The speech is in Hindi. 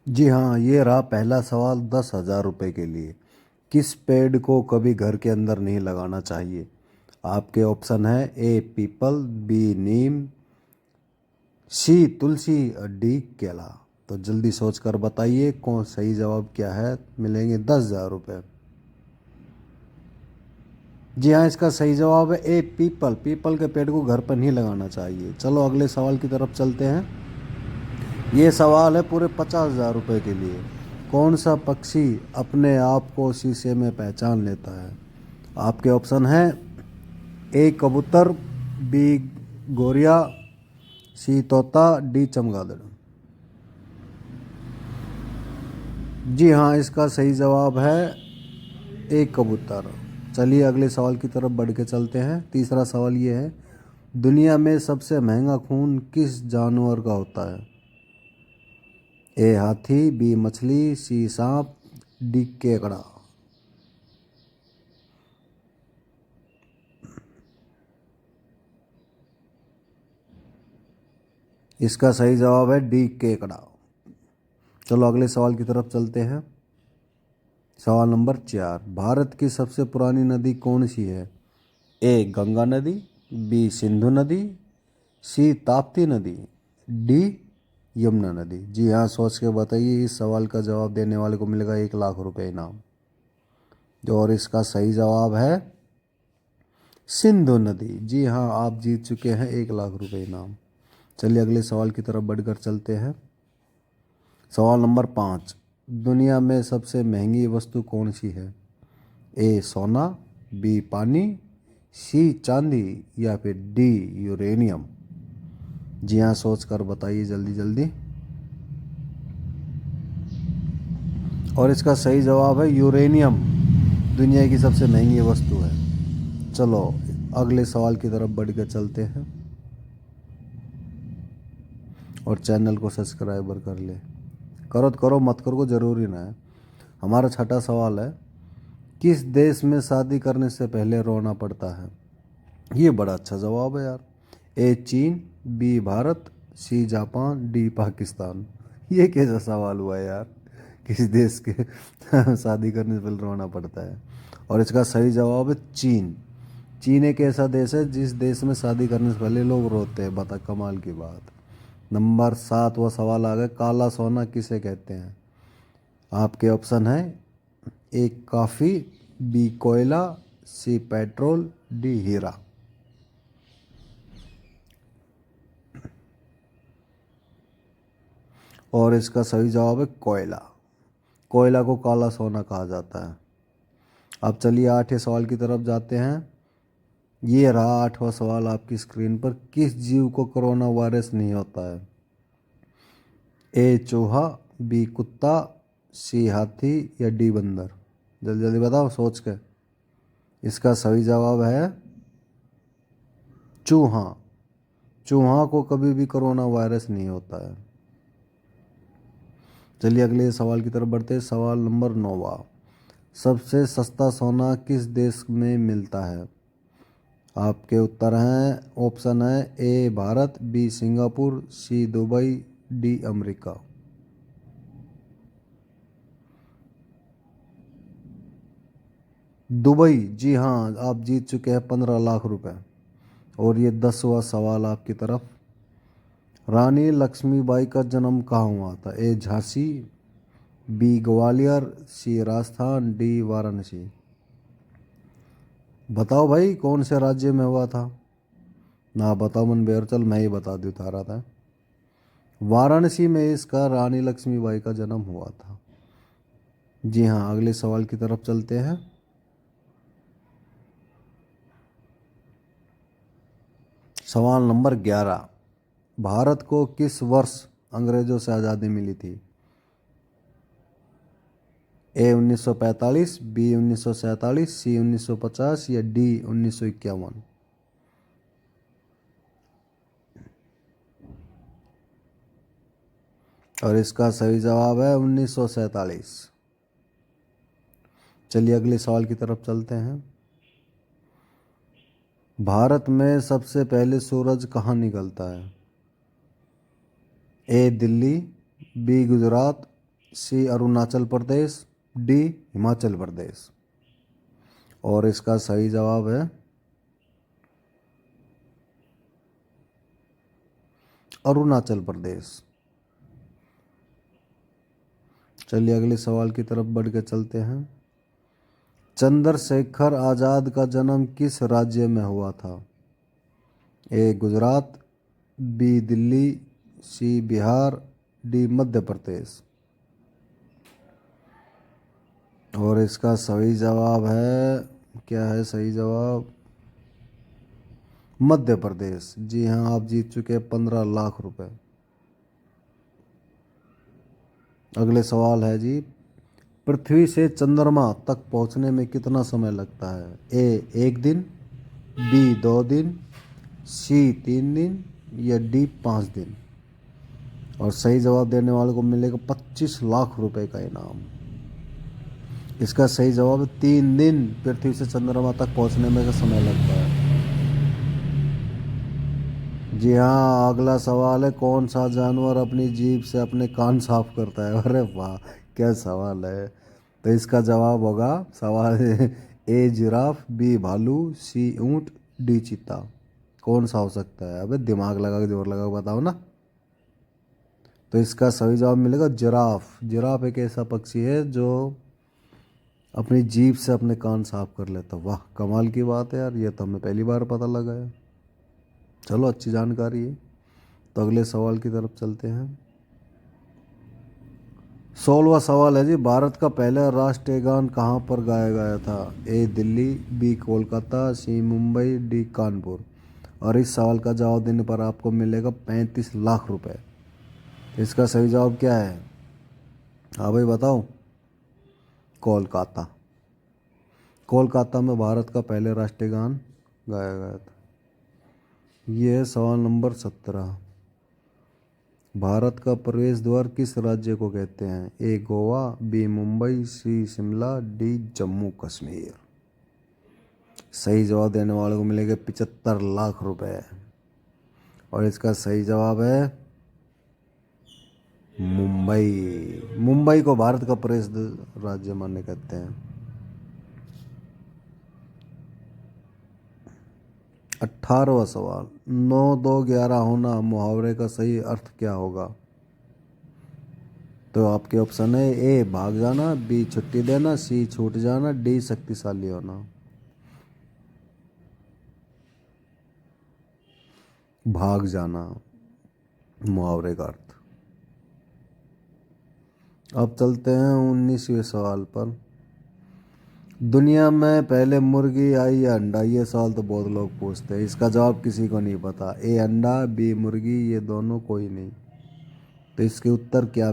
जी हाँ, ये रहा पहला सवाल 10,000 रुपये के लिए। किस पेड़ को कभी घर के अंदर नहीं लगाना चाहिए? आपके ऑप्शन है: ए पीपल, बी नीम, सी तुलसी और डी केला। तो जल्दी सोच कर बताइए कौन सही जवाब क्या है। मिलेंगे 10,000 रुपये। जी हाँ, इसका सही जवाब है ए पीपल। पीपल के पेड़ को घर पर नहीं लगाना चाहिए। चलो अगले सवाल की तरफ चलते हैं। ये सवाल है पूरे 50,000 रुपये के लिए। कौन सा पक्षी अपने आप को शीशे में पहचान लेता है? आपके ऑप्शन हैं: ए कबूतर, बी गोरिया, सी तोता, डी चमगादड़। जी हाँ, इसका सही जवाब है ए कबूतर। चलिए अगले सवाल की तरफ बढ़ के चलते हैं। तीसरा सवाल ये है: दुनिया में सबसे महंगा खून किस जानवर का होता है? ए हाथी, बी मछली, सी सांप, डी केकड़ा। इसका सही जवाब है डी केकड़ा। चलो अगले सवाल की तरफ चलते हैं। सवाल नंबर 4: भारत की सबसे पुरानी नदी कौन सी है? ए गंगा नदी, बी सिंधु नदी, सी ताप्ती नदी, डी यमुना नदी। जी हाँ, सोच के बताइए। इस सवाल का जवाब देने वाले को मिलेगा 1,00,000 रुपये इनाम। और इसका सही जवाब है सिंधु नदी। जी हाँ, आप जीत चुके हैं 1,00,000 रुपये इनाम। चलिए अगले सवाल की तरफ बढ़कर चलते हैं। सवाल नंबर 5: दुनिया में सबसे महंगी वस्तु कौन सी है? ए सोना, बी पानी, सी चांदी या फिर डी यूरेनियम। जी हाँ, सोच कर बताइए जल्दी जल्दी। और इसका सही जवाब है यूरेनियम। दुनिया की सबसे महंगी वस्तु है। चलो अगले सवाल की तरफ बढ़ के चलते हैं। और चैनल को सब्सक्राइबर कर ले। करो तो करो, मत करो को ज़रूरी ना है। हमारा छठा सवाल है: किस देश में शादी करने से पहले रोना पड़ता है? ये बड़ा अच्छा जवाब है यार। ए चीन, B Bharat, C Japan, D Pakistan. ये कैसा सवाल हुआ यार? किस देश के शादी करने से पहले रोना पड़ता है? और इसका सही जवाब है चीन। चीन एक ऐसा देश है जिस देश में शादी करने से पहले लोग रोते हैं। बता, कमाल की बात। नंबर 7वां सवाल आ गया: काला सोना किसे कहते हैं? आपके ऑप्शन है: ए कॉफ़ी, बी कोयला, सी पेट्रोल, डी हीरा। और इसका सही जवाब है कोयला। कोयला को काला सोना कहा जाता है। अब चलिए 8वें सवाल की तरफ जाते हैं। ये रहा 8वां सवाल आपकी स्क्रीन पर: किस जीव को कोरोना वायरस नहीं होता है? ए चूहा, बी कुत्ता, सी हाथी या डी बंदर। जल्दी जल्दी बताओ सोच के। इसका सही जवाब है चूहा। चूहा को कभी भी कोरोना वायरस नहीं होता है। चलिए अगले सवाल की तरफ बढ़ते हैं। सवाल नंबर 9वां: सबसे सस्ता सोना किस देश में मिलता है? आपके उत्तर हैं, ऑप्शन है: ए भारत, बी सिंगापुर, सी दुबई, डी अमेरिका। दुबई। जी हाँ, आप जीत चुके हैं 15,00,000 रुपए। और ये 10वां सवाल आपकी तरफ: रानी लक्ष्मीबाई का जन्म कहाँ हुआ था? ए झांसी, बी ग्वालियर, सी राजस्थान, डी वाराणसी। बताओ भाई कौन से राज्य में हुआ था? ना बताओ मन बेर, चल मैं ही बता दूँ तारा था। वाराणसी में इसका रानी लक्ष्मीबाई का जन्म हुआ था। जी हाँ, अगले सवाल की तरफ चलते हैं। सवाल नंबर 11: भारत को किस वर्ष अंग्रेजों से आज़ादी मिली थी? ए 1945, बी 1947, सी 1950 या डी 1951। और इसका सही जवाब है 1947। चलिए अगले सवाल की तरफ चलते हैं। भारत में सबसे पहले सूरज कहाँ निकलता है? ए दिल्ली, बी गुजरात, सी अरुणाचल प्रदेश, डी हिमाचल प्रदेश। और इसका सही जवाब है अरुणाचल प्रदेश। चलिए अगले सवाल की तरफ बढ़ के चलते हैं। चंद्रशेखर आजाद का जन्म किस राज्य में हुआ था? ए गुजरात, बी दिल्ली, सी बिहार, डी मध्य प्रदेश। और इसका सही जवाब है, क्या है सही जवाब? मध्य प्रदेश। जी हाँ, आप जीत चुके हैं 15 लाख रुपए। अगले सवाल है जी, पृथ्वी से चंद्रमा तक पहुंचने में कितना समय लगता है? ए 1 दिन, बी 2 दिन, सी 3 दिन या डी 5 दिन। और सही जवाब देने वाले को मिलेगा 25 लाख रुपए का इनाम। इसका सही जवाब है 3 दिन पृथ्वी से चंद्रमा तक पहुंचने में का समय लगता है। जी हाँ, अगला सवाल है, कौन सा जानवर अपनी जीभ से अपने कान साफ करता है? अरे वाह, क्या सवाल है। तो इसका जवाब होगा, सवाल ए जिराफ, बी भालू, सी ऊंट, डी चीता। कौन सा हो सकता है? अबे दिमाग लगा के जोर लगा के बताओ ना। तो इसका सही जवाब मिलेगा जिराफ। जिराफ एक ऐसा पक्षी है जो अपनी जीभ से अपने कान साफ कर लेता। वाह, कमाल की बात है यार, ये तो हमें पहली बार पता लगा है। चलो, अच्छी जानकारी है। तो अगले सवाल की तरफ चलते हैं। 16वां सवाल है जी, भारत का पहला राष्ट्रीय गान कहाँ पर गाया गया था? ए दिल्ली, बी कोलकाता, सी मुंबई, डी कानपुर। और इस सवाल का जवाब देने पर आपको मिलेगा 35 लाख रुपए। इसका सही जवाब क्या है? हाँ भाई बताओ। कोलकाता। कोलकाता में भारत का पहले राष्ट्रीय गान गाया गया था। ये है सवाल नंबर 17। भारत का प्रवेश द्वार किस राज्य को कहते हैं? ए गोवा, बी मुंबई, सी शिमला, डी जम्मू कश्मीर। सही जवाब देने वाले को मिलेंगे 75 लाख रुपए। और इसका सही जवाब है मुंबई। मुंबई को भारत का प्रवेश राज्य मान्य कहते हैं। 18वां सवाल, 9 2 11 होना मुहावरे का सही अर्थ क्या होगा? तो आपके ऑप्शन है, ए भाग जाना, बी छुट्टी देना, सी छूट जाना, डी शक्तिशाली होना। भाग जाना मुहावरे का अर्थ। अब चलते हैं 19वें सवाल पर। दुनिया में पहले मुर्गी आई या अंडा? ये सवाल तो बहुत लोग पूछते हैं, इसका जवाब किसी को नहीं पता। ए अंडा, बी मुर्गी, ये दोनों कोई नहीं। तो इसके उत्तर क्या